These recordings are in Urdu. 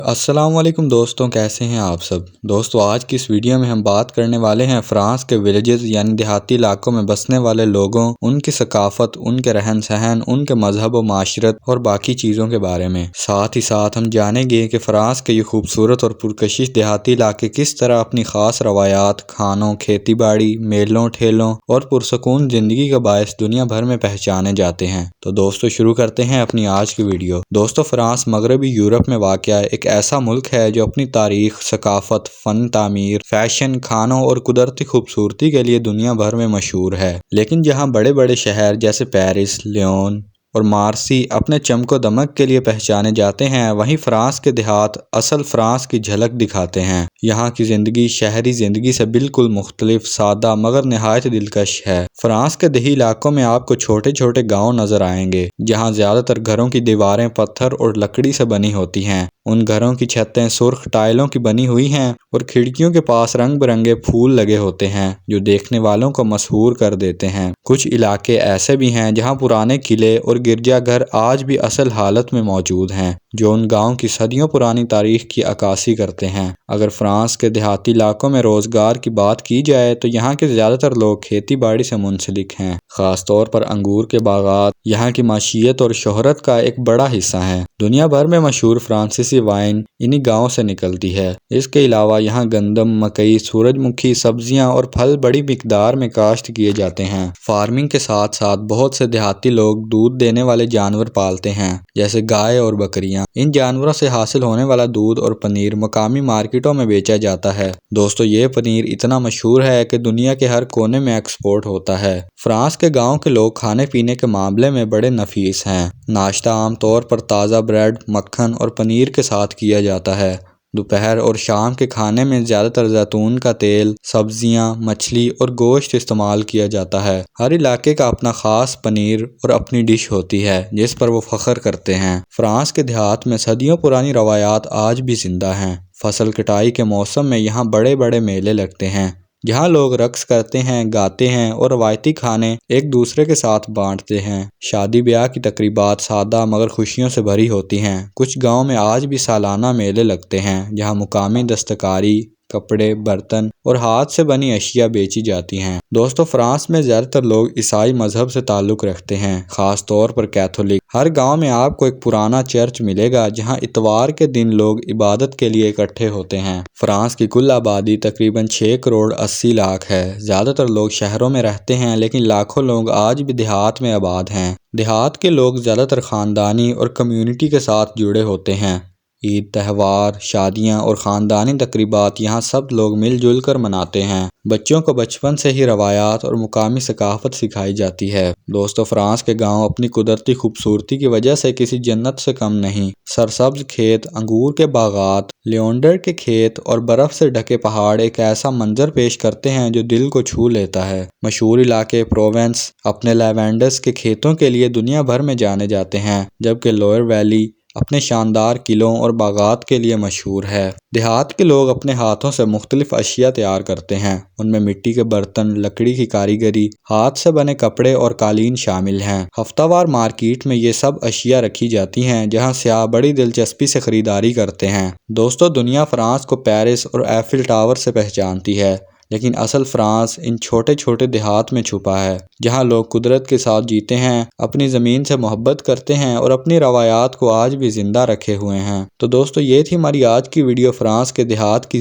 السلام علیکم دوستوں، کیسے ہیں آپ سب دوستوں؟ آج کی اس ویڈیو میں ہم بات کرنے والے ہیں فرانس کے ولیجز یعنی دیہاتی علاقوں میں بسنے والے لوگوں، ان کی ثقافت، ان کے رہن سہن، ان کے مذہب و معاشرت اور باقی چیزوں کے بارے میں۔ ساتھ ہی ساتھ ہم جانیں گے کہ فرانس کے یہ خوبصورت اور پرکشش دیہاتی علاقے کس طرح اپنی خاص روایات، کھانوں، کھیتی باڑی، میلوں ٹھیلوں اور پرسکون زندگی کا باعث دنیا بھر میں پہچانے جاتے ہیں۔ تو دوستوں شروع کرتے ہیں اپنی آج کی ویڈیو۔ دوستوں فرانس مغربی یورپ میں واقع ایک ایسا ملک ہے جو اپنی تاریخ، ثقافت، فن تعمیر، فیشن، کھانوں اور قدرتی خوبصورتی کے لیے دنیا بھر میں مشہور ہے۔ لیکن جہاں بڑے بڑے شہر جیسے پیرس، لیون اور مارسی اپنے چمک و دمک کے لیے پہچانے جاتے ہیں، وہیں فرانس کے دیہات اصل فرانس کی جھلک دکھاتے ہیں۔ یہاں کی زندگی شہری زندگی سے بالکل مختلف، سادہ مگر نہایت دلکش ہے۔ فرانس کے دیہی علاقوں میں آپ کو چھوٹے چھوٹے گاؤں نظر آئیں گے، جہاں زیادہ تر گھروں کی دیواریں پتھر اور لکڑی سے بنی ہوتی ہیں۔ ان گھروں کی چھتیں سرخ ٹائلوں کی بنی ہوئی ہیں اور کھڑکیوں کے پاس رنگ برنگے پھول لگے ہوتے ہیں جو دیکھنے والوں کو مسحور کر دیتے ہیں۔ کچھ علاقے ایسے بھی ہیں جہاں پرانے قلعے اور گرجا گھر آج بھی اصل حالت میں موجود ہیں، جو ان گاؤں کی صدیوں پرانی تاریخ کی عکاسی کرتے ہیں۔ اگر فرانس کے دیہاتی علاقوں میں روزگار کی بات کی جائے تو یہاں کے زیادہ تر لوگ کھیتی باڑی سے منسلک ہیں، خاص طور پر انگور کے باغات یہاں کی معیشت اور شہرت کا ایک بڑا حصہ ہیں۔ دنیا بھر میں مشہور فرانسیسی وائن انہی گاؤں سے نکلتی ہے۔ اس کے علاوہ یہاں گندم، مکئی، سورج مکھی، سبزیاں اور پھل بڑی مقدار میں کاشت کیے جاتے ہیں۔ فارمنگ کے ساتھ ساتھ بہت سے دیہاتی لوگ دودھ دینے والے جانور پالتے ہیں، جیسے گائے اور بکریاں۔ ان جانوروں سے حاصل ہونے والا دودھ اور پنیر مقامی مارکیٹوں میں بیچا جاتا ہے۔ دوستو یہ پنیر اتنا مشہور ہے کہ دنیا کے ہر کونے میں ایکسپورٹ ہوتا ہے۔ فرانس کے گاؤں کے لوگ کھانے پینے کے معاملے میں بڑے نفیس ہیں۔ ناشتہ عام طور پر تازہ بریڈ، مکھن اور پنیر کے ساتھ کیا جاتا ہے۔ دوپہر اور شام کے کھانے میں زیادہ تر زیتون کا تیل، سبزیاں، مچھلی اور گوشت استعمال کیا جاتا ہے۔ ہر علاقے کا اپنا خاص پنیر اور اپنی ڈش ہوتی ہے جس پر وہ فخر کرتے ہیں۔ فرانس کے دیہات میں صدیوں پرانی روایات آج بھی زندہ ہیں۔ فصل کٹائی کے موسم میں یہاں بڑے بڑے میلے لگتے ہیں، جہاں لوگ رقص کرتے ہیں، گاتے ہیں اور روایتی کھانے ایک دوسرے کے ساتھ بانٹتے ہیں۔ شادی بیاہ کی تقریبات سادہ مگر خوشیوں سے بھری ہوتی ہیں۔ کچھ گاؤں میں آج بھی سالانہ میلے لگتے ہیں جہاں مقامی دستکاری، کپڑے، برتن اور ہاتھ سے بنی اشیاء بیچی جاتی ہیں۔ دوستو فرانس میں زیادہ تر لوگ عیسائی مذہب سے تعلق رکھتے ہیں، خاص طور پر کیتھولک۔ ہر گاؤں میں آپ کو ایک پرانا چرچ ملے گا جہاں اتوار کے دن لوگ عبادت کے لیے اکٹھے ہوتے ہیں۔ فرانس کی کل آبادی تقریباً 6 کروڑ 80 لاکھ ہے۔ زیادہ تر لوگ شہروں میں رہتے ہیں لیکن لاکھوں لوگ آج بھی دیہات میں آباد ہیں۔ دیہات کے لوگ زیادہ تر خاندانی اور کمیونٹی کے ساتھ جڑے ہوتے ہیں۔ عید، تہوار، شادیاں اور خاندانی تقریبات یہاں سب لوگ مل جل کر مناتے ہیں۔ بچوں کو بچپن سے ہی روایات اور مقامی ثقافت سکھائی جاتی ہے۔ دوستو فرانس کے گاؤں اپنی قدرتی خوبصورتی کی وجہ سے کسی جنت سے کم نہیں۔ سرسبز کھیت، انگور کے باغات، لیونڈر کے کھیت اور برف سے ڈھکے پہاڑ ایک ایسا منظر پیش کرتے ہیں جو دل کو چھو لیتا ہے۔ مشہور علاقے پروونس اپنے لیونڈرز کے کھیتوں کے لیے دنیا بھر میں جانے جاتے ہیں، جبکہ لوئر ویلی اپنے شاندار قلعوں اور باغات کے لیے مشہور ہے۔ دیہات کے لوگ اپنے ہاتھوں سے مختلف اشیاء تیار کرتے ہیں۔ ان میں مٹی کے برتن، لکڑی کی کاریگری، ہاتھ سے بنے کپڑے اور قالین شامل ہیں۔ ہفتہ وار مارکیٹ میں یہ سب اشیاء رکھی جاتی ہیں جہاں سیاح بڑی دلچسپی سے خریداری کرتے ہیں۔ دوستو دنیا فرانس کو پیرس اور ایفل ٹاور سے پہچانتی ہے، لیکن اصل فرانس ان چھوٹے چھوٹے دیہات میں چھپا ہے، جہاں لوگ قدرت کے ساتھ جیتے ہیں، اپنی زمین سے محبت کرتے ہیں اور اپنی روایات کو آج بھی زندہ رکھے ہوئے ہیں۔ تو دوستو یہ تھی ہماری آج کی ویڈیو فرانس کے دیہات کی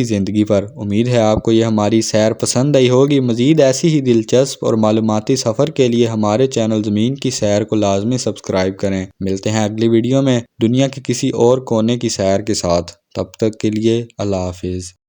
زندگی پر۔ امید ہے آپ کو یہ ہماری سیر پسند آئی ہوگی۔ مزید ایسی ہی دلچسپ اور معلوماتی سفر کے لیے ہمارے چینل زمین کی سیر کو لازمی سبسکرائب کریں۔ ملتے ہیں اگلی ویڈیو میں دنیا کے کسی اور کونے کی سیر کے ساتھ۔ تب تک کے لیے اللہ حافظ۔